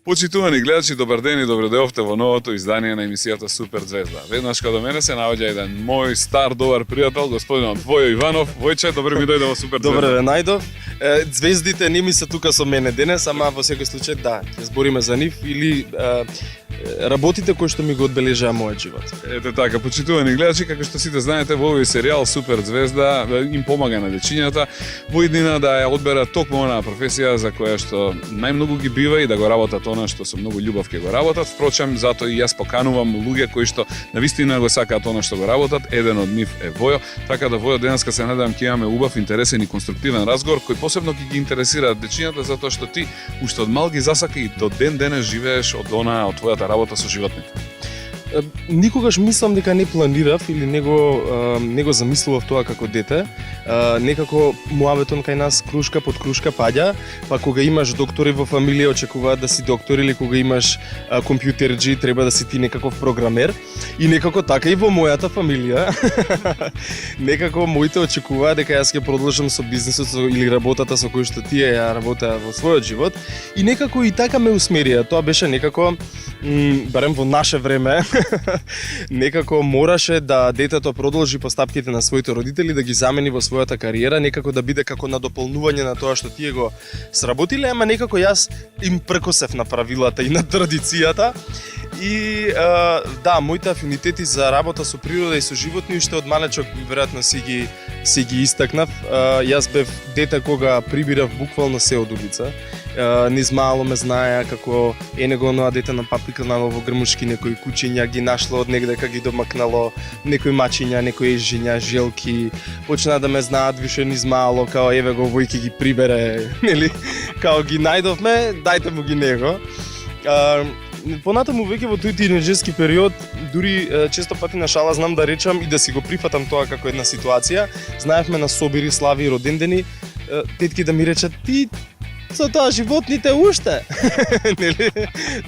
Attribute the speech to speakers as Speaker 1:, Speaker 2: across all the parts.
Speaker 1: Почитувани гледачи, добар ден и добродојавте во новото издание на емисијата Супер Звезда. Веднаш кај до мене се наоѓа еден мој стар добар пријател, господин Војо Иванов. Војче, добре ми дојде во Супер Звезда.
Speaker 2: Добре ве најдов. Звездите не ми се тука со мене денес, ама во секој случај да, ќе збориме за нив или работите кои што ми го одбележаа мојот живот.
Speaker 1: Ете така, почитувани гледачи, како што сите знаете, во овој серијал Супер Звезда им помага на дечињата во иднина да ја одберат токму онаа професија за која што најмногу ги бива и да го работат она што со многу љубов ќе го работат. Впрочем, затоа и јас поканувам луѓе кои што навистина го сакаат она што го работат. Еден од нив е Војо, така да Војо денеска се надевам ќе имаме убав, интересен и конструктивен разговор кој посебно ќе ги интересираат дечињата затоа што ти уште од мал ги засака и до ден денес живееш од твојата работа со животните.
Speaker 2: Никогаш мислам дека не планирав или не го замислував тоа како дете. Некако муабетон кај нас крушка под крушка паѓа, па кога имаш доктори во фамилија очекуваат да си доктор или кога имаш компјутерџи треба да си ти некаков програмер и некако така и во мојата фамилија. Некако моите очекуваат дека јас ќе продолжам со бизнисот или работата со која што тие ја работеа во својот живот и некако и така ме усмерија. Тоа беше некако барем во наше време некако мораше да детето продолжи по стапките на своите родители, да ги замени во својата кариера, некако да биде како надополнување на тоа што тие го сработиле, ама некако јас им прекосев на правилата и на традицијата. И да, моите афинитети за работа со природа и со животни уште од малечок веројатно си ги истакнав. Јас бев дете кога прибирав буквално се од улица. Низ мало ме знаеа како него оноа дете на папикнало во грмушки, некои кучиња ги нашло од негде кога ги домакнало, некои мачиња, некои ежиња, желки, почна да ме знаат више низ мало, као еве го Војки ги прибере, нели? Као ги најдовме, дајте му ги него. Понатаму веќе во тој тинеџерски период, дури често пати на шала знам да речам и да си го прифатам тоа како една ситуација. Знаевме на собири, слави и родендени, тетки да ми речат ти со тоа животните уште. Нели?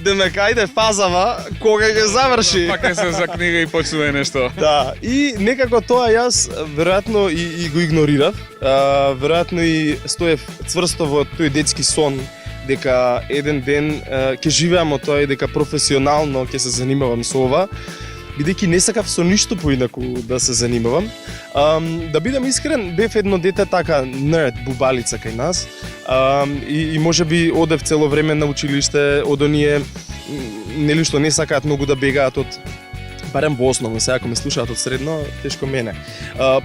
Speaker 2: Да ме кајде фазава кога ќе заврши.
Speaker 1: Пак се за книга и почнува нешто.
Speaker 2: Да, и некако тоа јас веројатно и го игнорирав. Веројатно и стоев цврсто во тој детски сон дека еден ден ќе живеам од тоа и дека професионално ќе се занимавам со ова, бидејќи не сакав со ништо поинаку да се занимавам. Да бидам искрен, бев едно дете така нерд, бубалица кај нас. И можеби одев цело време на училиште од оние нели што не сакаат многу да бегаат од барем во основно, сега ако ме слушаат од средно, тешко мене.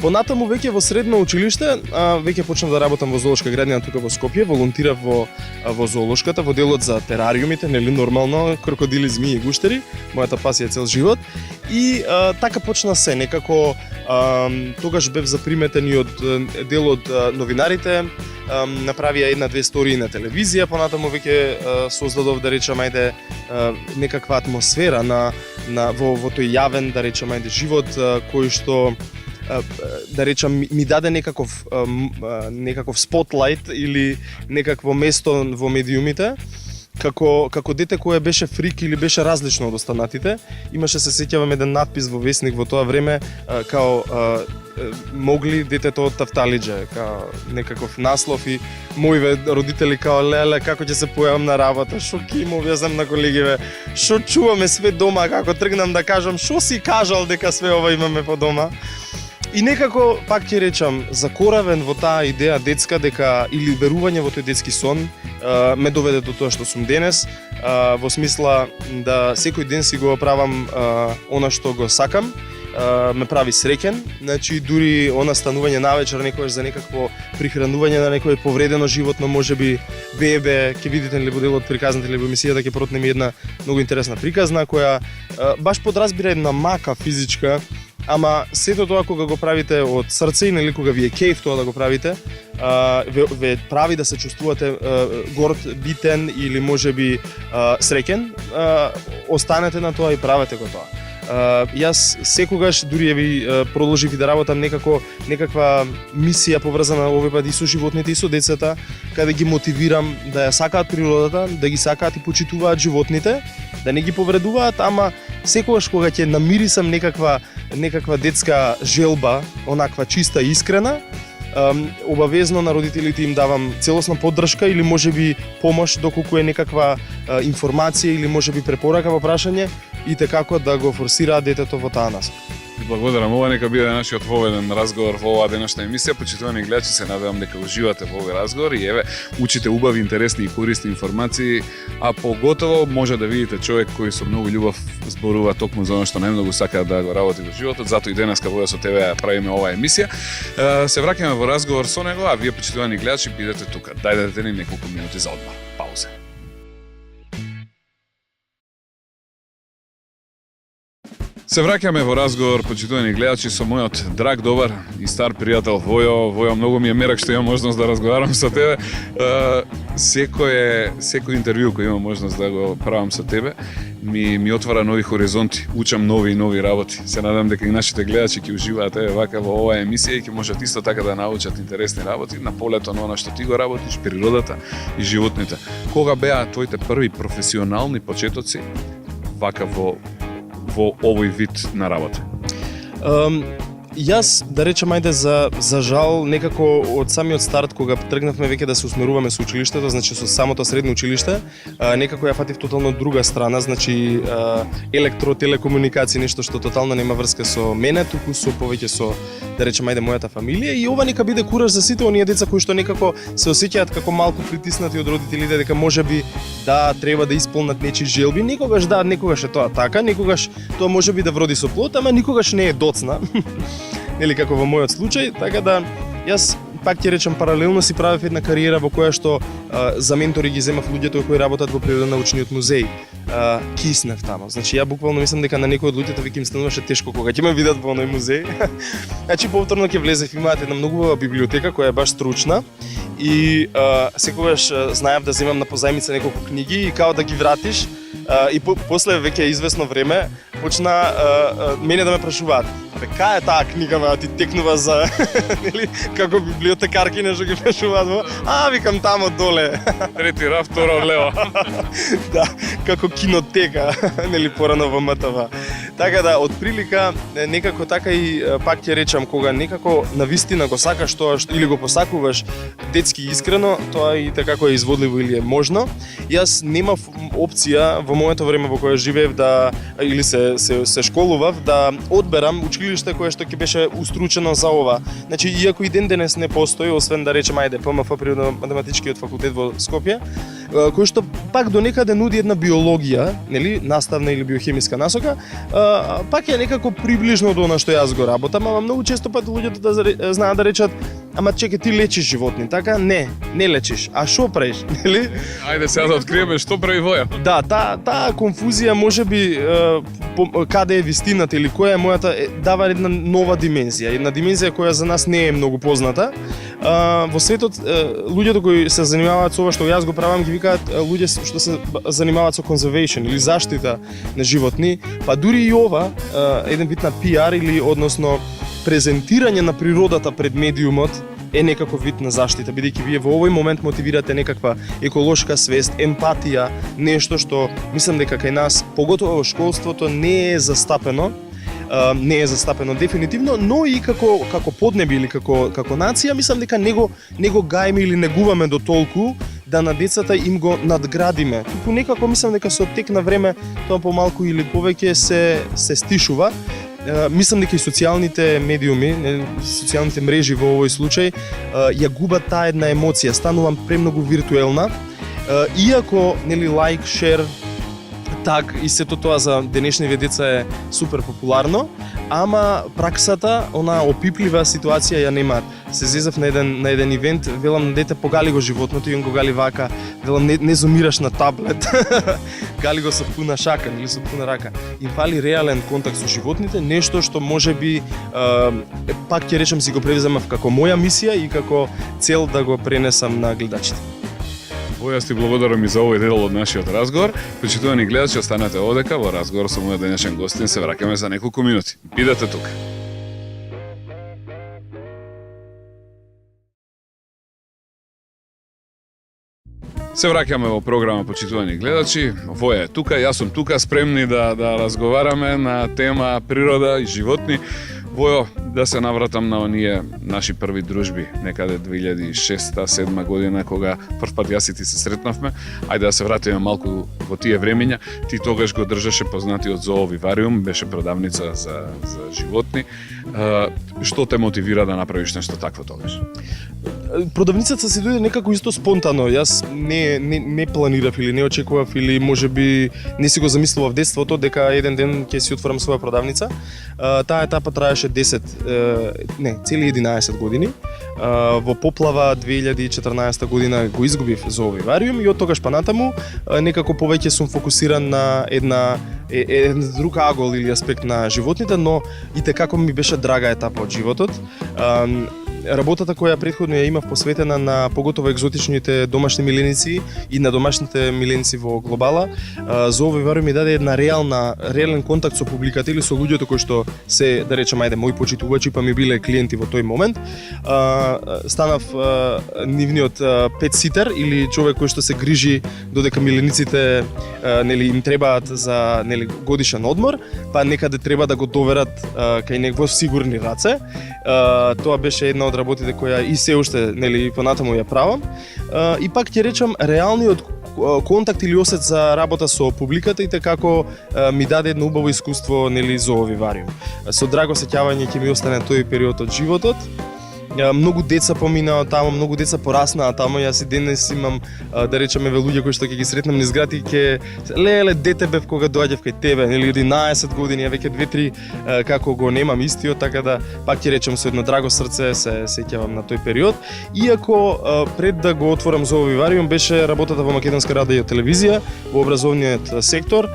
Speaker 2: Понатаму веќе во средно училиште, веќе почнав да работам во зоолошка градина тука во Скопје, волонтирав во зоолошката, во делот за терариумите, нели нормално, крокодили, змии и гуштери, мојата пасија цел живот. И така почна се, некако тогаш бев заприметен и од дел од новинарите, направија една-две стории на телевизија, понатаму веќе создадов, да речам, ајде, некаква атмосфера во тој јавен, да речам, ајде, живот, кој што да речам ми даде некаков спотлайт или некакво место во медиумите. Како дете кое беше фрик или беше различно од останатите, имаше, се сеќавам, еден надпис во весник во тоа време, као Могли детето од Тафталиџе, као некаков наслов и моите родители као леле како ќе се појавам на работа, шо ќе им објаснам на колегиве, шо чуваме све дома, како тргнам да кажам шо си кажал дека све ова имаме по дома. И некако, пак ќе речам, закоравен во таа идеја детска дека или верување во тој детски сон ме доведе до тоа што сум денес, во смисла да секој ден си го правам она што го сакам, ме прави среќен, значи дури она станување навечер некојаш за некакво прихранување на некое повредено животно, можеби бебе, ќе видите ли во делот приказната или во емисијата ќе протнеме една многу интересна приказна која баш подразбира една мака физичка. Ама сето тоа кога го правите од срце или кога ви е кејф тоа да го правите, ве прави да се чувствувате горд, битен или можеби среќен, останете на тоа и правете го тоа. Јас секогаш дури ви продолжив и да работам некаква мисија поврзана овој пат и со животните и со децата, каде ги мотивирам да ја сакаат природата, да ги сакаат и почитуваат животните, да не ги повредуваат, ама секогаш кога ќе намирисам некаква детска желба, онаква чиста и искрена, обавезно на родителите им давам целосна поддршка или можеби помош доколку е некаква информација или можеби препорака во прашање и како да го форсираат детето во таа насока.
Speaker 1: Благодарам, ова нека биде нашиот воведен разговор во оваа денешна емисија. Почитувани гледачи, се надевам дека уживате во овој разговор и еве учите убави, интересни и корисни информации, а поготово може да видите човек кој со многу љубов зборува токму за она што најмногу сака да го работи во животот. Затоа и денеска во со тебе правиме оваа емисија. Се враќаме во разговор со него, а вие почитувани гледачи бидете тука. Дајдете ни неколку минути за одмор. Пауза. Се враќаме во разговор, почитувани гледачи, со мојот драг, добар и стар пријател Војо. Војо, многу ми е мерак што имам можност да разговарам со тебе. Секој интервју кој имам можност да го правам со тебе, ми отвара нови хоризонти, учам нови и нови работи. Се надам дека и нашите гледачи ќе уживаат вака во оваа емисија и ќе можат исто така да научат интересни работи на полето на она што ти го работиш, природата и животните. Кога беа твоите први професионални почетоци вака во овој вид на работа?
Speaker 2: Јас, да речем, ајде за жал, некако од самиот старт, кога тргнавме веќе да се усмеруваме со училиштето, значи со самото средно училиште, некако ја фатив тотално друга страна, значи електротелекомуникации, нешто што тотално нема врска со мене, туку со повеќе со, да речем, ајде мојата фамилија, и ова нека биде кураж за сите оние деца кои што некако се осеќаат како малку притиснати од родителите, дека можеби да треба да исполнат нечии желби, некогаш да, некогаш е тоа така, некогаш тоа можеби да вроди со плод, ама никогаш не е доцна. Нели како во мојот случај, така да јас пак ќе речам паралелно си правев една кариера во која што за ментори ги земав луѓето кои работат во Природно-научниот музеј. Киснев тамо. Значи ја буквално мислам дека на некој од луѓето веќе им стануваше тешко кога ќе ме видат во оној музеј. Значи повторно ќе влезев, имаат една многу убава библиотека која е баш стручна и секогаш знаев да земам на позајмица неколку книги и као да ги вратиш и после веќе известно време почна мене да ме прашуваат: "Бе, кај е таа книга, бе, ти текнува за нели како библиотекарки нешто ги прашуваат во?" Викам тамо доле.
Speaker 1: Трети раф, второ лево.
Speaker 2: Да, како кинотека, нели порано во МТВ. Така да, од прилика некако така и пак ќе речам, кога некако навистина го сакаш тоа или го посакуваш детски искрено, тоа и така е изводливо или е можно. Јас немав опција во моето време во кое живеев да или се школував да одберам училиште кое што ќе беше устручено за ова. Значи, иако и ден денес не постои, освен да речем ајде ПМФ Природно-математичкиот факултет во Скопје, кој што пак до некаде нуди една биологија, нели, наставна или биохемиска насока, пак е некако приближно до она што јас го работам, ама многу често пат луѓето да знаат да речат: "Ама чекај, ти лечиш животни, така?" Не лечиш. А што правиш, нели?
Speaker 1: Ајде сега да откриеме што прави Воја.
Speaker 2: Да, таа конфузија можеби каде е вистината или која е мојата, дава една нова димензија, една димензија која за нас не е многу позната. Во светот луѓето кои се занимаваат со ова што јас го правам ги викаат луѓе што се занимаваат со conservation или заштита на животни, па дури и ова еден вид на PR или односно презентирање на природата пред медиумот е некаков вид на заштита, бидејќи вие во овој момент мотивирате некаква еколошка свест, емпатија, нешто што мислам дека кај нас, поготово во школството, не е застапено. Не е застапено дефинитивно, но и како поднеби или како нација, мислам дека не го гајме или негуваме до толку да на децата им го надградиме. Туку некако мислам дека со тек на време тоа помалку или повеќе се стишува. Мислам дека и социјалните медиуми, социјалните мрежи во овој случај ја губат таа една емоција, станувам премногу виртуелна. Иако нели лайк, шер, так и сето тоа за денешниве деца е супер популарно, ама праксата, она опиплива ситуација ја немаат. Се зезав на еден ивент, велам на дете: "Погали го животното", и он го гали вака, велам: не зумираш на таблет. Гали го со пуна шака или со пуна рака. Им фали реален контакт со животните, нешто што можеби пак ќе речем си го превземав како моја мисија и како цел да го пренесам на гледачите.
Speaker 1: Јас ти благодарам и за овој дел од нашиот разговор. Почитувани гледачи, останете одека во разговор со мојот денешен гостин. Се враќаме за неколку минути. Бидете тука. Се враќаме во програма Почитувани гледачи. Воја е тука, јас сум тука, спремни да разговараме на тема природа и животни Бојо, да се навратам на оние наши први дружби, некаде 2006-2007 година, кога прв пат јас и ти се сретнавме. Ајде да се вратиме малку во тие времења. Ти тогаш го држаше познатиот Зоо Вивариум, беше продавница за животни. Што те мотивира да направиш нешто такво тогаш?
Speaker 2: Продавницата се дојде некако исто спонтано. Јас не планирав или не очекував или можеби не си го замислував детството дека еден ден ќе си отворам своја продавница. Таа етапа траеше цели 11 години. Во поплава 2014 година го изгубив Зоо Вивариум и од тогаш па натаму некако повеќе сум фокусиран на еден друг агол или аспект на животните, но и како ми беше драга етапа од животот. Работата која претходно ја имав посветена на поготово екзотичните домашни миленици и на домашните миленици во глобала, Зоо Вивариум ми даде една реален контакт со публиката или со луѓето кои што се, да речем, мои почитувачи, па ми биле клиенти во тој момент. Станав нивниот пет-ситер или човек кој што се грижи додека милениците им требаат за годишен одмор, па некаде треба да го доверат кај него во сигурни раце. Тоа беше една од работите која и се уште понатаму ја правам. И пак ќе речам, реалниот контакт или осет за работа со публиката и како ми даде едно убаво искуство Зоо Вивариум. Со драго сеќавање ќе ми остане тој период од животот. Многу деца поминаа таму, многу деца пораснаа таму. Јас и денес имам, да речеме, луѓе кои што ќе ги сретнам низ град и ќе леле дете бев кога доаѓав кај тебе, 11 години, а веќе 2-3 како го немам истиот, така да пак ќе речем со едно драго срце се сеќавам на тој период. Иако пред да го отворам Зоо Вивариум беше работата во Македонска радио и телевизија во образовниот сектор.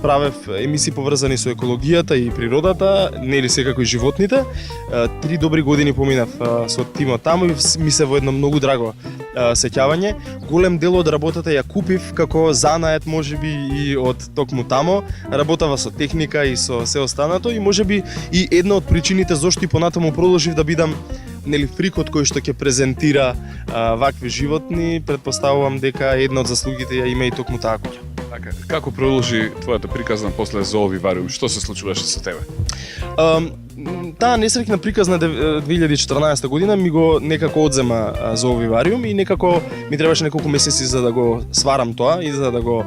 Speaker 2: Правев емисии поврзани со екологијата и природата, секако и животните. 3 добри години поминав со тимот таму и ми се во едно многу драго сеќавање. Голем дел од работата ја купив како занает можеби и од токму тамо. Работава со техника и со се останато и можеби и една од причините зошто и понатаму продолжив да бидам фрикот кој што ќе презентира вакви животни. Предпоставувам дека една од заслугите ја има и токму таа куќа.
Speaker 1: Така, како продолжи твојата приказна после Зоо Вивариум? Што се случуваше со тебе? Таа
Speaker 2: несреќна приказна 2014 година ми го некако одзема Зоо Вивариум и некако ми требаше неколку месеци за да го сварам тоа и за да го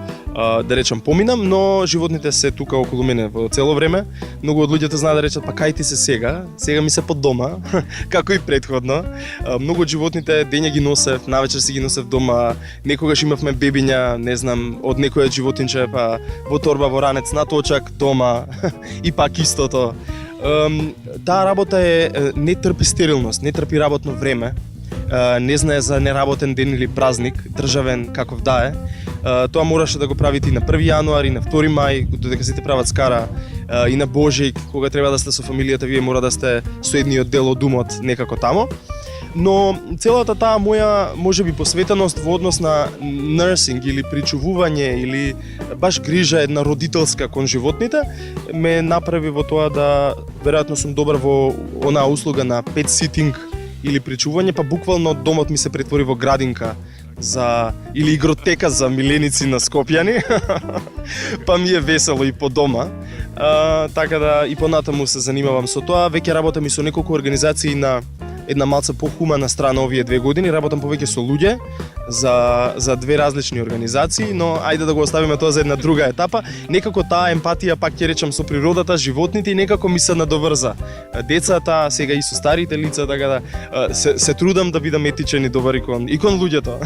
Speaker 2: да речам поминам, но животните се тука околу мене во цело време. Многу од луѓето знаат да речат па кај ти се сега? Сега ми се под дома, како и претходно. Многу од животните дења ги носев, навечер си ги носев дома. Некогаш имавме бебиња, не знам, од некој животинче па во торба во ранец на точак дома и пак истото. Таа работа не трпи стерилност, не трпи работно време, не знае за неработен ден или празник, државен каков да е. Тоа мораше да го правите и на 1 јануари, на 2 мај, додека сите прават скара, и на Божик, кога треба да сте со фамилијата, вие мора да сте со едниот дел од умот некако тамо. Но целата таа моја можеби посветеност во однос на нерсинг или причувување или баш грижа една родителска кон животните ме направи во тоа да веројатно сум добар во онаа услуга на pet sitting или причување, па буквално домот ми се претвори во градинка или игротека за миленици на Скопјани. Па ми е весело и по дома. Така да и понатаму се занимавам со тоа. Веќе работам и со неколку организации на една малце похумана страна овие 2 години. Работам повеќе со луѓе за 2 различни организации, но ајде да го оставиме тоа за една друга етапа. Некако таа емпатија, пак ќе речам, со природата, животните и некако ми се надоврза. Децата, сега и со старите лица, така да се трудам да бидам етичен и добар и кон луѓето.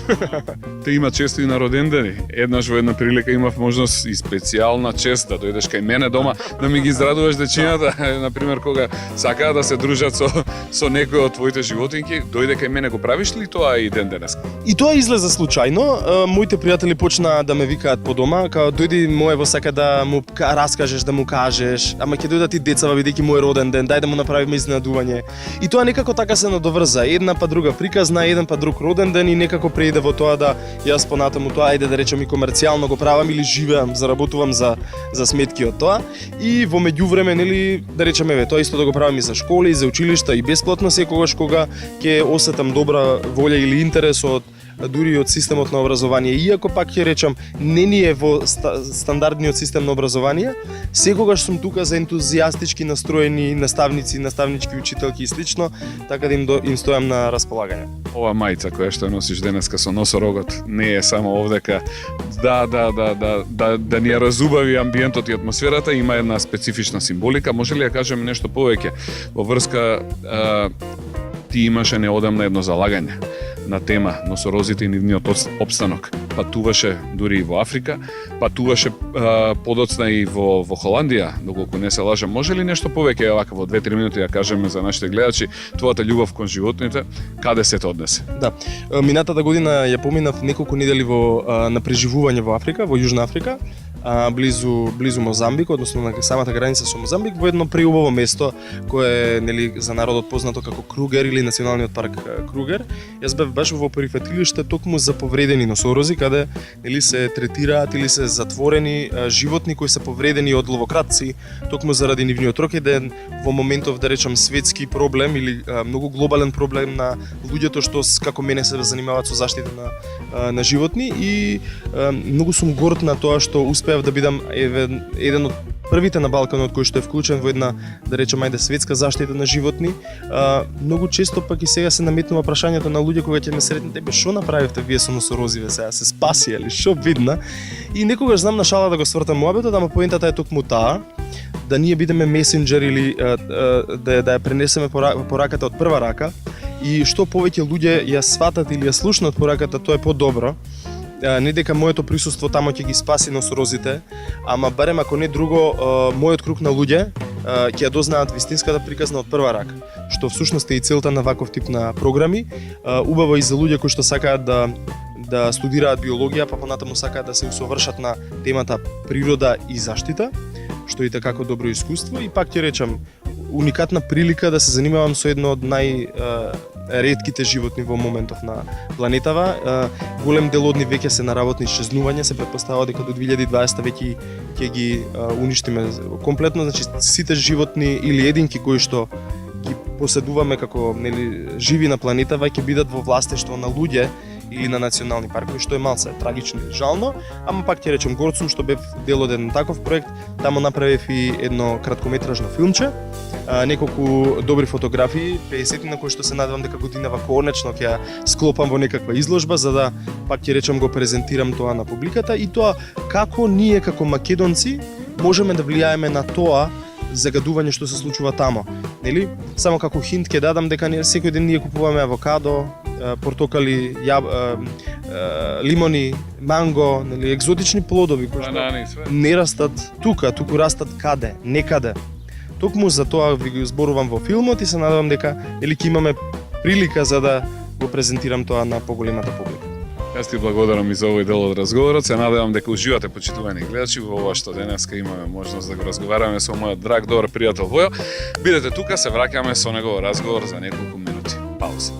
Speaker 1: Те има често и на родендени. Еднаш во една прилика имав можност и специјална чест да дојдеш кај мене дома, да ми ги израдуваш дечината, например кога сакаат да се дружат со некој од твоите животинки, дојде кај мене, го правиш ли тоа и ден денес?
Speaker 2: И тоа излезе случајно. Моите пријатели почнаа да ме викаат по дома, као дојди моево, сака да му раскажеш, да му кажеш, ама ќе дојдат и децава бидејќи мој роден ден, дај да му направиме изненадување. И тоа некако така се надоврза, една па друга приказна, еден па друг роден ден и некако преиде во тоа да јас понатаму тоа ајде да речем и комерцијално го правам или живеам, заработувам за сметки од тоа. И во меѓувреме, да речеме, тоа исто да го правам и за школи, и за училишта и бесплатно секогаш кога ќе осетам добра волја или интерес од дури и од системот на образование. Иако пак ќе речам, не ни е во стандардниот систем на образование, секогаш сум тука за ентузијастички настроени наставници, наставнички учителки и слично, така да им стојам на располагање.
Speaker 1: Ова мајца која што носиш денеска со носорогот не е само овдека да ни ја разубави амбиентот и атмосферата, има една специфична символика. Може ли да кажеме нешто повеќе во врска ти имаше неодамна едно залагање на тема носорозите и нивниот опстанок. Патуваше дури и во Африка, патуваше подоцна и во Холандија, доколку не се лажам. Може ли нешто повеќе вака во 2-3 минути да кажеме за нашите гледачи твојата љубов кон животните, каде се те однесе?
Speaker 2: Да, минатата година ја поминав неколку недели на преживување во Африка, во Јужна Африка, близу Мозамбик, односно на самата граница со Мозамбик, во едно преубаво место кое е нели за народот познато како Кругер или националниот парк Кругер. Јас бев баш во прифатилиште токму за повредени носорози, каде нели се третираат или се затворени животни кои се повредени од ловократци, токму заради нивниот рок еден во моментов да речам светски проблем или многу глобален проблем на луѓето што како мене се занимаваат со заштита на животни и многу сум горд на тоа што успеав да бидам еден од првите на Балканот кој што е вклучен во една, да речем, светска заштита на животни. Многу често пак и сега се наметнува прашањето на луѓе кога ќе ме сретнете, што направивте вие со носорозиве сега, се спаси или што видна? И некогаш знам на шала да го свртам муабетот, ама поентата е токму таа, да ние бидеме месенџер или да ја пренесеме пораката од прва рака и што повеќе луѓе ја сватат или ја слушнат пораката, тоа е подобро. Не дека моето присуство тамо ќе ги спаси носорозите, ама барем ако не друго, мојот круг на луѓе ќе ја дознаат вистинската приказна од прва рака, што всушност е и целта на ваков тип на програми. Убаво и за луѓе кои што сакаат да студираат биологија, па понатаму сакаат да се усовршат на темата природа и заштита, што е како добро искуство и пак ќе речам уникатна прилика да се занимавам со едно од редките животни во моментов на планетава. Голем дел од нив веќе се на работни исчезнување, се претпоставува дека до 2020 веќе ќе ги уништиме комплетно, значи сите животни или единки кои што ги поседуваме како нели живи на планетава ќе бидат во влаштество на луѓе или на национални паркови, што е малце трагично и жално, ама пак ќе речем горд сум што бев дел од еден таков проект. Таму направив и едно краткометражно филмче, неколку добри фотографии, 50 на кои што се надевам дека годинава конечно ќе склопам во некаква изложба за да пак ќе речем го презентирам тоа на публиката и тоа како ние како македонци можеме да влијаеме на тоа загадување што се случува тамо. Нели? Само како хинт ќе дадам дека секој ден ние купуваме авокадо, портокали, лимони, манго, нели, екзотични плодови кои што не растат тука, туку растат каде, некаде. Токму за тоа ви го зборувам во филмот и се надевам дека ќе имаме прилика за да го презентирам тоа на поголемата публика.
Speaker 1: Јас ти благодарам и за овој дел од разговорот. Се надевам дека уживате, почитувани гледачи, во ова што денеска имаме можност да го разговараме со мојот драг добар пријател Војо. Бидете тука, се враќаме со негов разговор за неколку минути. Пауза.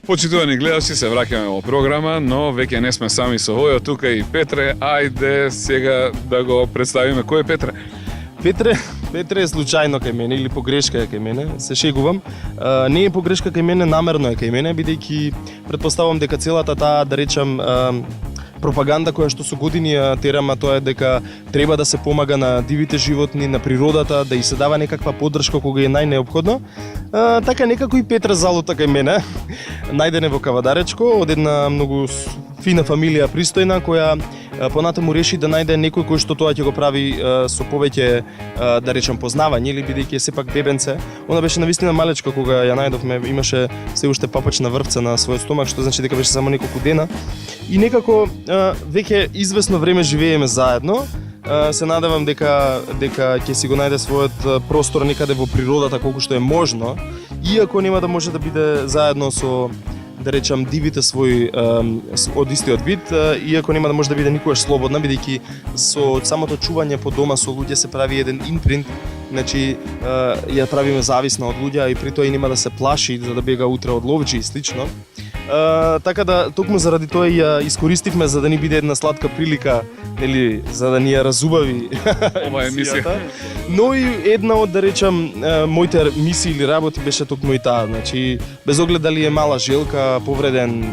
Speaker 1: Почитувани гледачи, се враќаме во програма, но веќе не сме сами со Војо, тука и Петре. Ајде сега да го представиме. Кој е Петре? Петре е случајно кај мене или погрешка е кај мене, се шегувам. Не е погрешка кај мене, намерно е кај мене, бидејќи претпоставувам дека целата таа, да речам, пропаганда која што со години ја терама, тоа е дека треба да се помага на дивите животни, на природата, да и се дава некаква поддршка кога е најнеопходно. Така некако и Петре залута кај мене, најден е во Кавадаречко, од една многу фина фамилија, пристојна, која понатаму реши да најде некој кој што тоа ќе го прави со повеќе, да речем, познавање, или бидејќи е сепак бебенце. Она беше навистина малечка кога ја најдовме, имаше се уште папачна врвца на својот стомак, што значи дека беше само неколку дена. И некако веќе извесно време живееме заедно. Се надевам дека ќе си го најде својот простор некаде во природата колку што е можно, иако нема да може да биде заедно со, да речам, дивите своји од истиот вид, иако нема да може да биде никогаш слободна, бидејќи со самото чување по дома со луѓе се прави еден импринт, значи ја правиме зависна од луѓе и при тоа и нема да се плаши за да бега утре од ловчи и слично.
Speaker 2: Така да токму заради тоа ја искористивме за да ни биде една сладка прилика, нели, за да ни ја разубави
Speaker 1: Ова емисија.
Speaker 2: Но и една од, да речам, моите мисии или работи беше токму и таа. Значи, без оглед дали е мала желка, повреден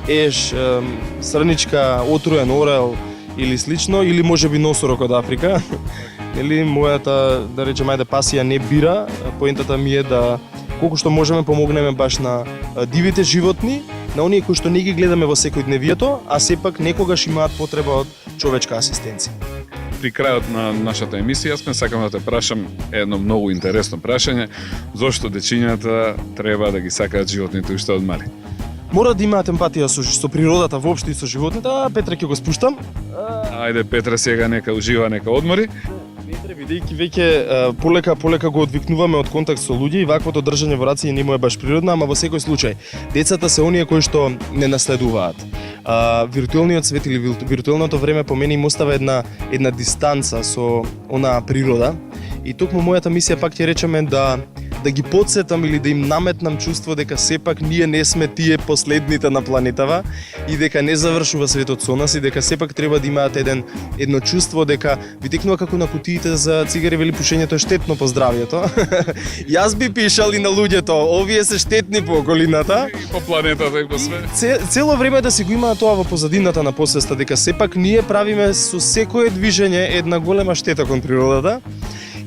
Speaker 2: еж, срничка, отруен орел или слично, или можеби носорог од Африка. Нели, мојата, да речем, ајде пасија не бира, поентата ми е да колку што можеме помогнеме баш на дивите животни, на оние кои што не ги гледаме во секојдневието, а сепак некогаш имаат потреба од човечка асистенција.
Speaker 1: При крајот на нашата емисија сме сакам да те прашам едно многу интересно прашање, зошто дечињата треба да ги сакаат животните уште од мали?
Speaker 2: Мора да имаат емпатија со природата воопшто и со животните. Петре, ќе го спуштам.
Speaker 1: Ајде Петре сега нека ужива, нека одмори.
Speaker 2: Петре, бидејќи веќе полека го одвикнуваме од контакт со луѓе и ваквото држање во раци не му е баш природно, ама во секој случај децата се оние кои што не наследуваат. Виртуелниот свет или виртуелното време по мене им остава една дистанца со онаа природа и токму мојата мисија пак ќе речеме да ги потсетам или да им наметнам чувство дека сепак ние не сме тие последните на планетава и дека не завршува светот со нас и дека сепак треба да имаат едно чувство дека ви текнува како на кутиите за цигари, вели пушењето е штетно по здравјето. Јас би пишал и на луѓето, овие се штетни по околината
Speaker 1: И по планетата и по све.
Speaker 2: Цело време да си го има тоа во позадината на посвеста дека сепак ние правиме со секое движење една голема штета кон природата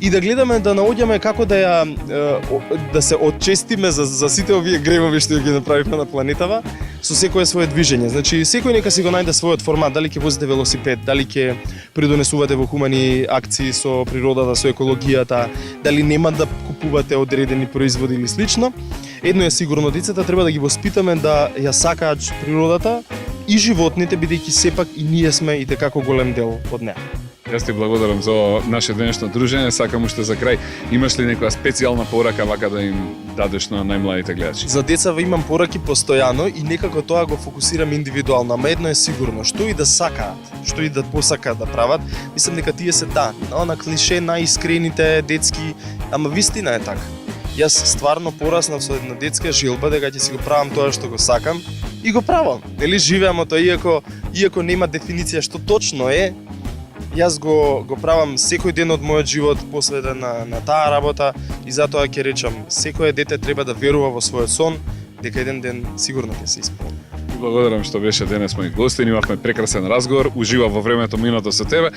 Speaker 2: и да гледаме да наоѓаме како да се отчестиме за сите овие гревови што ги направивме на планетава со секое свое движење. Значи секој нека си го најде својот формат, дали ќе возите велосипед, дали ќе придонесувате во хумани акции со природата, со екологијата, дали нема да купувате одредени производи или слично. Едно е сигурно, децата треба да ги воспитаме да ја сакаат природата и животните, бидејќи сепак и ние сме и како голем дел од неа.
Speaker 1: Јас ти благодарам за ова наше денешно дружење. Сакам уште за крај, имаш ли некоја специјална порака вака да им дадеш на најмладите гледачи?
Speaker 2: За децава имам пораки постојано и некако тоа го фокусирам индивидуално, ама едно е сигурно, што и да сакаат, што и да посакаат да прават, мислам дека тие се на клише најискрените детски, ама вистина е така. Јас стварно пораснав со една детска желба дека ќе си го правам тоа што го сакам и го правам. Нели живеам тоа иако нема дефиниција што точно е. Јас го правам секој ден од мојот живот посветен на таа работа и затоа ќе речам, секое дете треба да верува во својот сон, дека еден ден сигурно ќе се исполни.
Speaker 1: Благодарам што беше денес мој гостин, имавме прекрасен разговор, уживав во времето минато со тебе.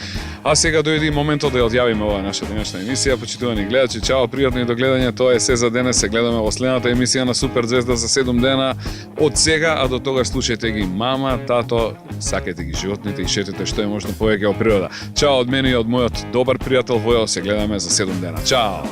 Speaker 1: А сега дојде моментот да ја одјавиме оваа наша денешна емисија. Почитувани гледачи, чао, пријатно и до гледање. Тоа е се за денес. Се гледаме во следната емисија на Супер Звезда за 7 дена. Од сега, а до тогаш слушајте ги мама, тато, сакајте ги животните и шетете што е можно повеќе во природа. Чао од мене и од мојот добар пријател Војо, се гледаме за 7 дена. Чао!